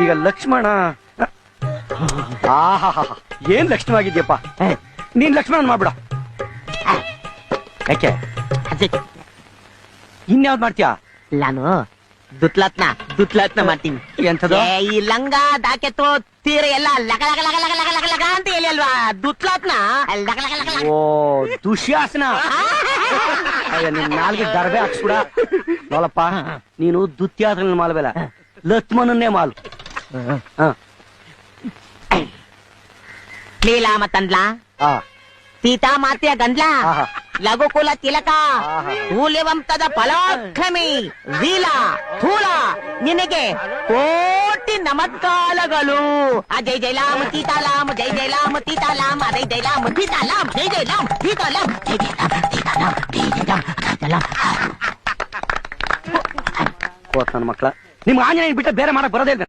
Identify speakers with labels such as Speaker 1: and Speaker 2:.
Speaker 1: ಈಗ ಲಕ್ಷ್ಮಣ ಆಹಾ ಏನ್ ಲಕ್ಷ್ಮವಾಗಿದ್ಯಪ್ಪ. ನೀನ್ ಲಕ್ಷ್ಮಣನ್ ಮಾಡ್ಬಿಡ. ಯಾಕೆ ಇನ್ಯಾವ್ದು ಮಾಡ್ತೀಯಾ?
Speaker 2: ನಾನು ದುತ್ಲಾತ್ನ ಮಾಡ್ತೀನಿ.
Speaker 1: ಎಂತದು?
Speaker 2: ಈ ಲಂಗ ದಾಕೆತ್ತು ತೀರ ಎಲ್ಲ ಲಗ ಲಗ ಲಗ ಲಗ ಲಗ ಲಗ ಲಗ ಅಂತ ಹೇಳಿ ಅಲ್ವಾ ದುತ್ಲಾತ್ನ ಲಗ ಲಗ ಲಗ ಲಗ.
Speaker 1: ಓ ದುಶ್ಯಾಸನ. ನಿನ್ ನಾಲ್ಗೆ ದರ್ಬೆ ಹಾಕ್ಸ್ಬಿಡ. ನೋಡಪ್ಪ, ನೀನು ದುತ್ಯಾತ್ರ ಮಾಲ್ಬೇಲ, ಲಕ್ಷ್ಮಣನ್ನೇ ಮಾಲು.
Speaker 2: ಲೀಲಾ ಮತ್ತಂದ್ಲಾ ಸೀತಾ ಮಾತೆಯ ಗಂಡ್ಲಾ ಲಘುಕುಲ ತಿಲಕ ಮೂಲ್ಯವಂತದ ಫಲಾಕ್ರಮಿ ವೀಲ ಥೂಲ ನಿನಗೆ ಕೋಟಿ ನಮಸ್ಕಾರಗಳು. ಅಜಯ್ ಜೈಲಾಮ್ ಸೀತಾಲಾಮ್ ಜೈ ಜೈಲಾಮ್ ಸೀತಾಲಾಮ್ ಅಜಯ್ ಜೈಲಾಮ್ ಸೀತಾಲಾಮ್ ಜೈ ಜೈಲಾಮ್ ಸೀತಾಲಾಮ್ ಜೈ ಜೈಲಾಮ್ ಸೀತಾಲಾಮ್ ಜೈ ಜೈಲಾಮ್ ಸೀತಾಲಾಮ್.
Speaker 1: ನನ್ನ ಮಕ್ಕಳ, ನಿಮ್ಗೆ ಆಂಜನೇಯ ಬಿಟ್ಟ ಬೇರೆ ಮಾಡಕ್ ಬರೋದೇ ಇಲ್ಲ.